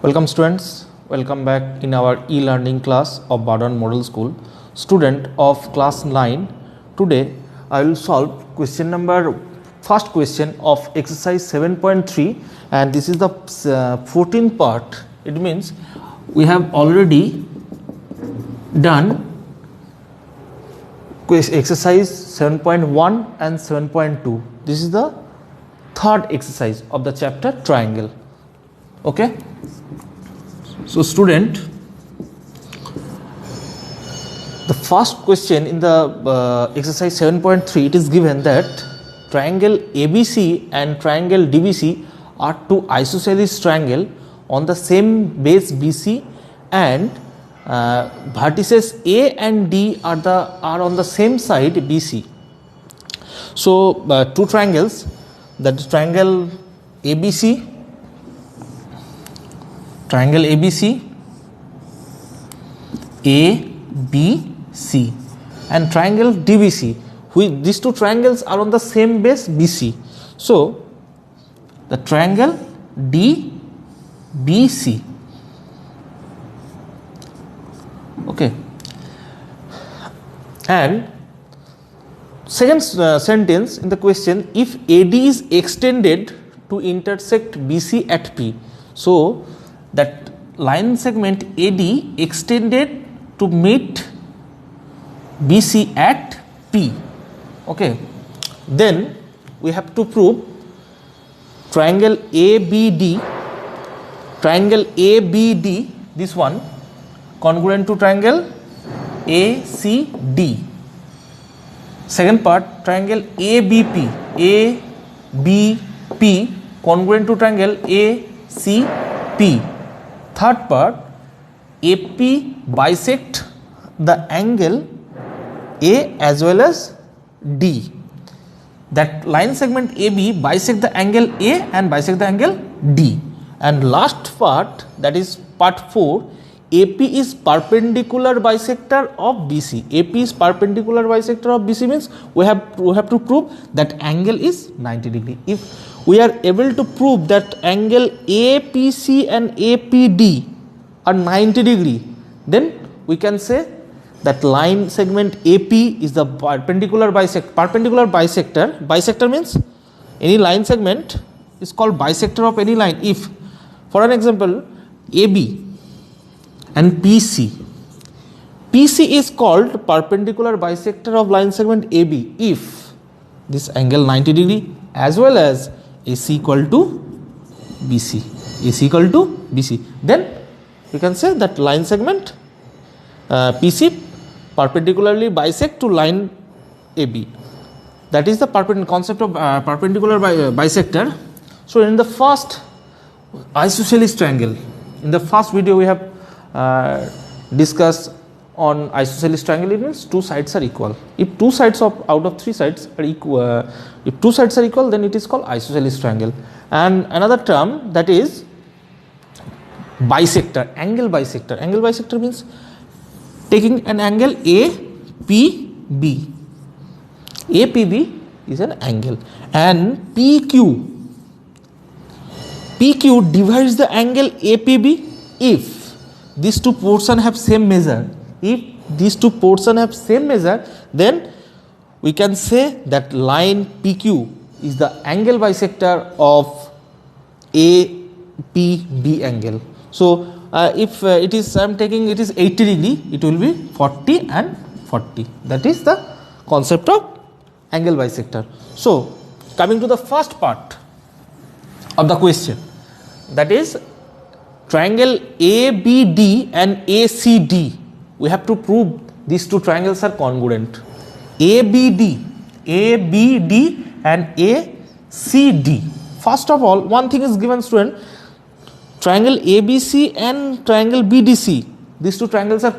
Welcome students, welcome back in our e-learning class of Bardhan Model School. Student of class 9, today I will solve first question of exercise 7.3, and this is the 14th part. It means we have already done exercise 7.1 and 7.2. This is the third exercise of the chapter triangle. Okay. So student, the first question in the exercise 7.3, it is given that triangle ABC and triangle DBC are two isosceles triangle on the same base BC, and vertices A and D are on the same side BC. So two triangles, that is triangle ABC, ABC and triangle DBC. These two triangles are on the same base BC. So the triangle DBC. Okay. And second sentence in the question, if AD is extended to intersect BC at P. So that line segment AD extended to meet BC at P. Okay. Then we have to prove triangle ABD, this one congruent to triangle ACD. Second part, triangle ABP congruent to triangle ACP. Third part, AP bisect the angle A as well as D. That line segment AB bisect the angle A and bisect the angle D. And last part, that is part 4, AP is perpendicular bisector of BC. AP is perpendicular bisector of BC means we have to prove that angle is 90 degree. If we are able to prove that angle APC and APD are 90 degree, then we can say that line segment AP is the perpendicular bisector. Bisector means any line segment is called bisector of any line. If, for an example, AB and PC is called perpendicular bisector of line segment AB if this angle 90 degree as well as AC equal to BC. Then we can say that line segment PC perpendicularly bisect to line AB. That is the concept of perpendicular bisector. So in the first isosceles triangle, in the first video we have discussed on isosceles triangle. It means two sides are equal. If two sides out of three sides are equal, if two sides are equal, then it is called isosceles triangle. And another term, that is bisector, angle bisector. Angle bisector means taking an angle APB. APB is an angle, and PQ divides the angle APB if these two portions have same measure. If these two portions have same measure, then we can say that line PQ is the angle bisector of APB angle. So if it is I am taking it is 80 degree, it will be 40 and 40. That is the concept of angle bisector. So coming to the first part of the question, that is triangle ABD and ACD. We have to prove these two triangles are congruent. ABD and ACD. First of all, one thing is given, student. Triangle ABC and triangle BDC, these two triangles are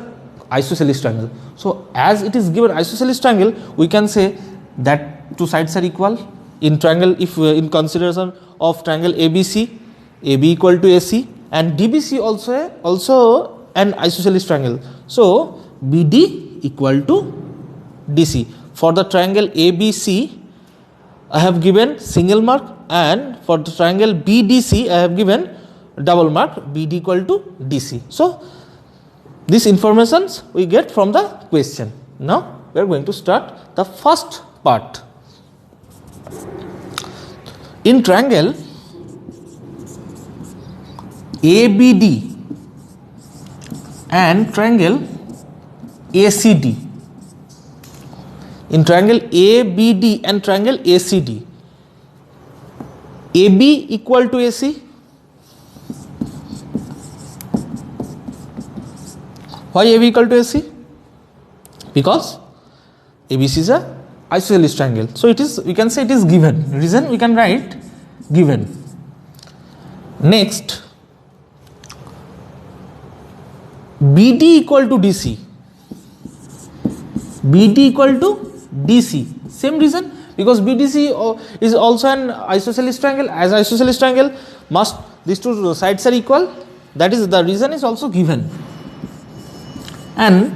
isosceles triangle. So as it is given isosceles triangle, we can say that two sides are equal. In triangle, if in consideration of triangle ABC, AB equal to AC, and DBC also an isosceles triangle. So BD equal to DC. For the triangle ABC, I have given single mark, and for the triangle BDC, I have given double mark BD equal to DC. So these informations we get from the question. Now we are going to start the first part. In triangle ABD and triangle ACD, in triangle ABD and triangle ACD, AB equal to AC. Why AB equal to AC? Because ABC is a isosceles triangle. So it is, we can say it is given. Reason we can write given. Next, BD equal to DC. BD equal to DC. Same reason, because BDC is also an isosceles triangle. As isosceles triangle, must these two sides are equal. That is the reason is also given. And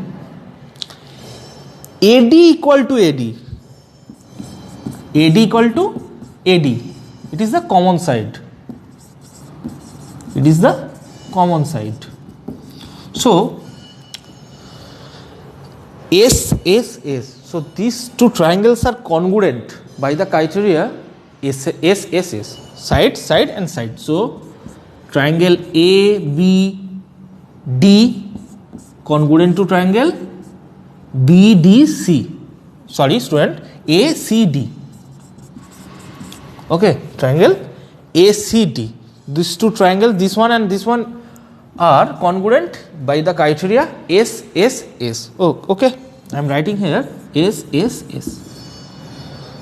AD equal to AD. AD equal to AD. It is the common side. It is the common side. So S. So these two triangles are congruent by the criteria S, side, side and side. So triangle ABD congruent to triangle BDC. Sorry student, ACD. Okay, triangle ACD. These two triangles, this one and this one, are congruent by the criteria S. Oh, okay, I am writing here S. This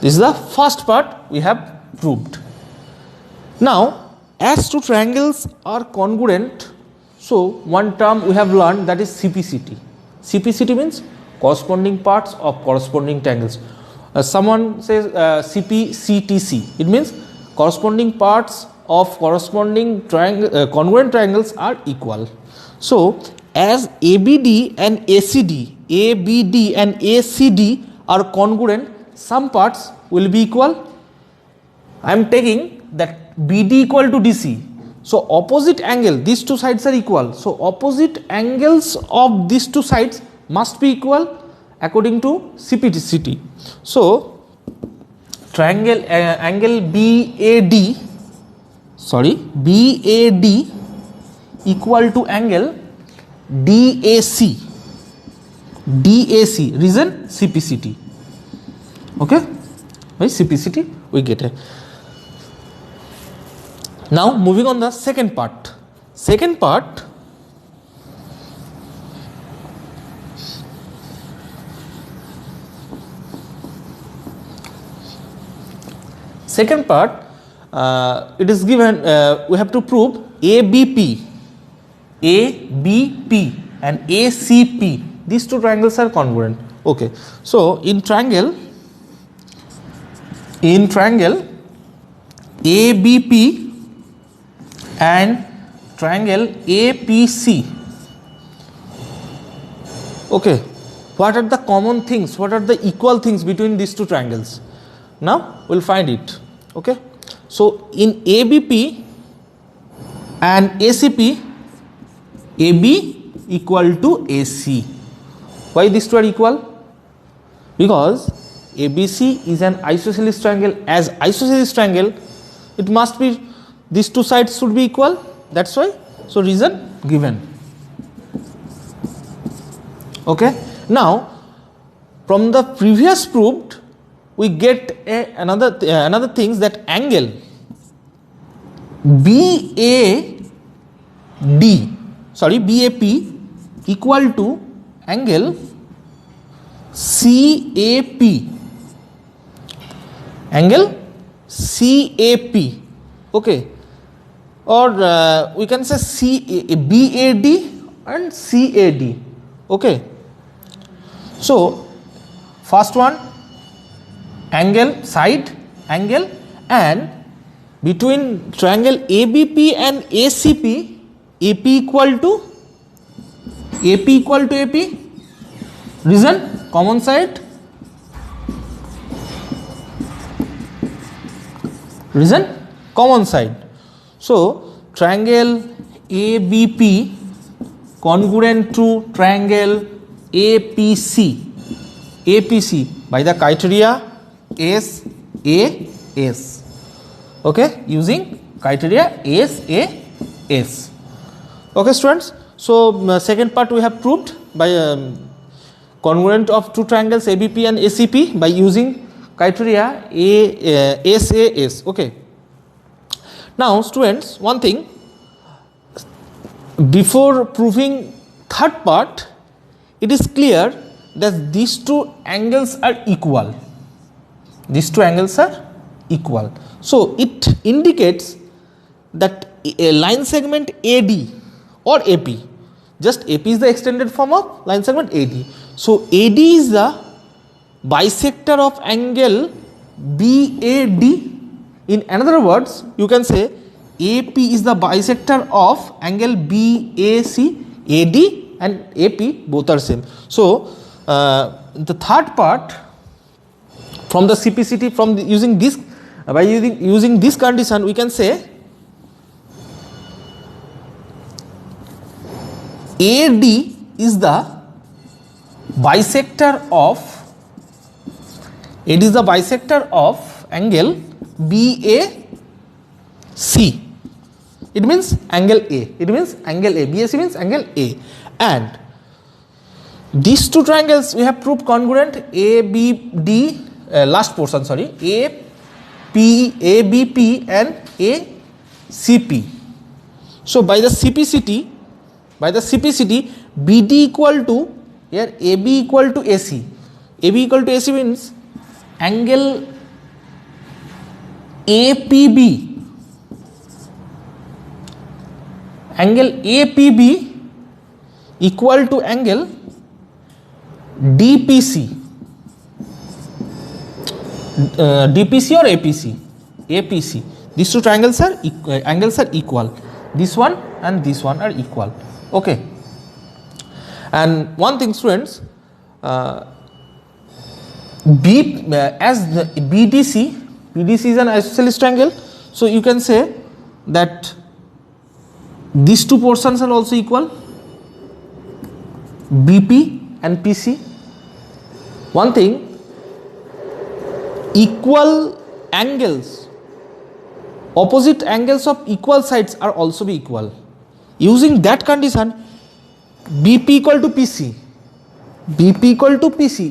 is the first part we have proved. Now, as two triangles are congruent, so one term we have learned, that is CPCT. CPCT means corresponding parts of corresponding triangles. Someone says CPCTC. It means corresponding parts of corresponding congruent triangles are equal. So as ABD and ACD are congruent, some parts will be equal. I am taking that BD equal to DC. So opposite angle, these two sides are equal. So opposite angles of these two sides must be equal according to CPCT. So triangle angle BAD equal to angle DAC. Reason CPCT. Okay, by CPCT we get it. Now moving on the second part. Second part it is given, we have to prove ABP and ACP, these two triangles are congruent. Okay, so in triangle ABP and triangle APC, okay, what are the common things, what are the equal things between these two triangles? Now we will find it. Okay, so in ABP and ACP, AB equal to AC. Why these two are equal? Because ABC is an isosceles triangle. As isosceles triangle, it must be, these two sides should be equal. That's why. So reason given. Okay. Now from the previous proved, we get another things, that angle BAP equal to angle CAP. Angle CAP. Okay, or we can say BAD and CAD. Okay, so first one, angle, side angle, and between triangle ABP and ACP, AP equal to AP. Reason, common side. Reason, common side. So triangle ABP congruent to triangle APC by the criteria SAS. Okay, using criteria SAS. Okay, students. So second part we have proved by congruent of two triangles ABP and ACP by using criteria SAS. Okay. Now, students, one thing, before proving third part, it is clear that these two angles are equal. These two angles are equal. So it indicates that a line segment AD or AP, just AP is the extended form of line segment AD. So AD is the bisector of angle BAD. In another words, you can say AP is the bisector of angle BAC. AD and AP both are same. So the third part, from the CPCT, from the, using this by using this condition, we can say AD is the bisector of angle BAC. It means angle A. BAC means angle A. And these two triangles we have proved congruent, ABD, last portion, sorry, ABP and ACP. So by the CPCT, BD equal to, here AB equal to AC. AB equal to AC means angle APB. Angle APB equal to angle DPC. DPC or APC? APC. These two triangles are angles are equal. This one and this one are equal. Okay. And one thing, students, as the BDC is an isosceles triangle, so you can say that these two portions are also equal, BP and PC. One thing, equal angles, opposite angles of equal sides are also be equal. Using that condition, BP equal to PC.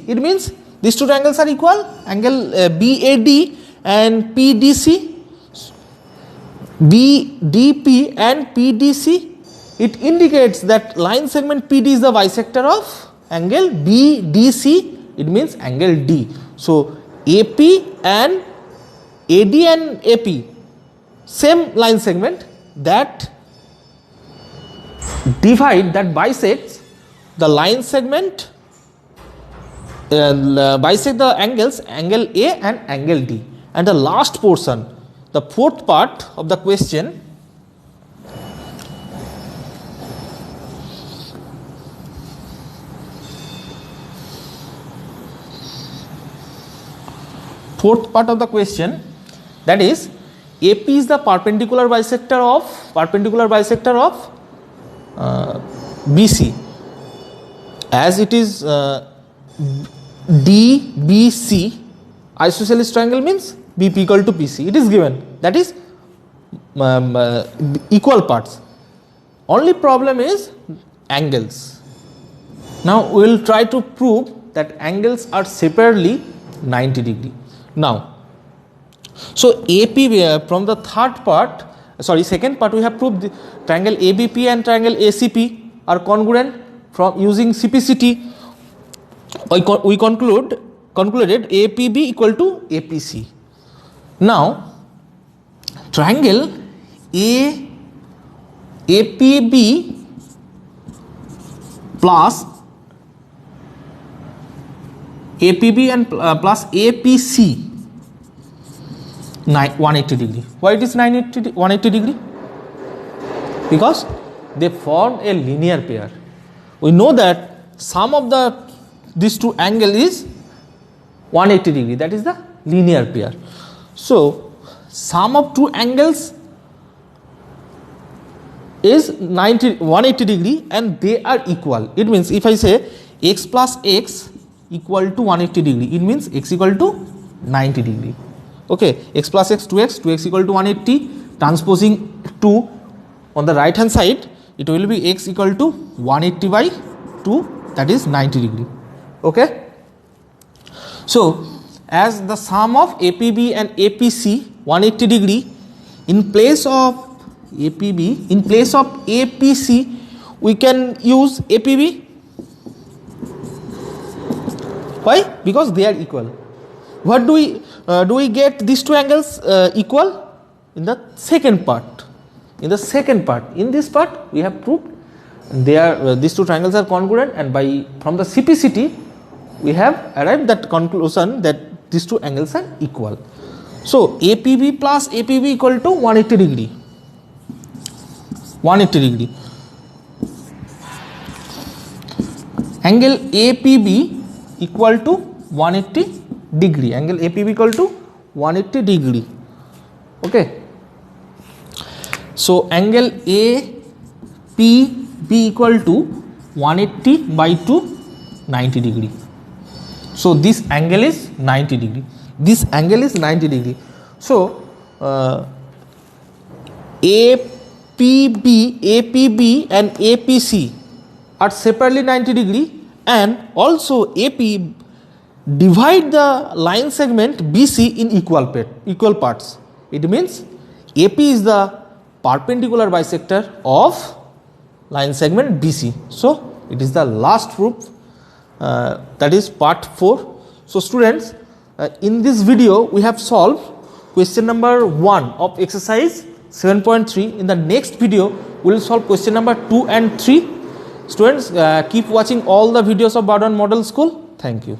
It means these two triangles are equal, angle BAD and PDC, BDP and PDC. It indicates that line segment PD is the bisector of angle BDC. It means angle D. So AP and AD and AP, same line segment that divide, that bisects the line segment, bisect the angles, angle A and angle D. And the last portion, the fourth part of the question, that is AP is the perpendicular bisector of BC, as it is DBC isosceles triangle means BP equal to PC. It is given, that is equal parts. Only problem is angles. Now we will try to prove that angles are separately 90 degree. Now, so AP from the second part we have proved the triangle ABP and triangle ACP are congruent. From using CPCT, we concluded APB equal to APC. Now, triangle APB plus APB and plus APC 180 degree. Why it is 180 degree? Because they form a linear pair. We know that sum of these two angle is 180 degree, that is the linear pair. So sum of two angles is 180 degree and they are equal. It means if I say x plus x equal to 180 degree, it means x equal to 90 degree. Okay, x plus x 2x equal to 180, transposing 2 on the right hand side, it will be x equal to 180 by 2, that is 90 degree. Okay. So as the sum of APB and APC 180 degree, in place of APB, in place of APC, we can use APB. Why? Because they are equal. What do we get these two angles equal? In the second part. In the second part. In this part, we have proved they are these two triangles are congruent, and from the CPCT, we have arrived at conclusion that these two angles are equal. So APB plus APB equal to 180 degree. 180 degree. Angle APB equal to 180 degree. Angle APB equal to 180 degree. Okay. So angle APB equal to 180 by 2, 90 degree. So this angle is 90 degree. This angle is 90 degree. So APB and APC are separately 90 degree, and also AP divide the line segment BC in equal parts. It means AP is the perpendicular bisector of line segment BC. So it is the last proof, that is part 4. So students, in this video we have solved question number 1 of exercise 7.3. In the next video we will solve question number 2 and 3. Students, keep watching all the videos of Bardhan Model School. Thank you.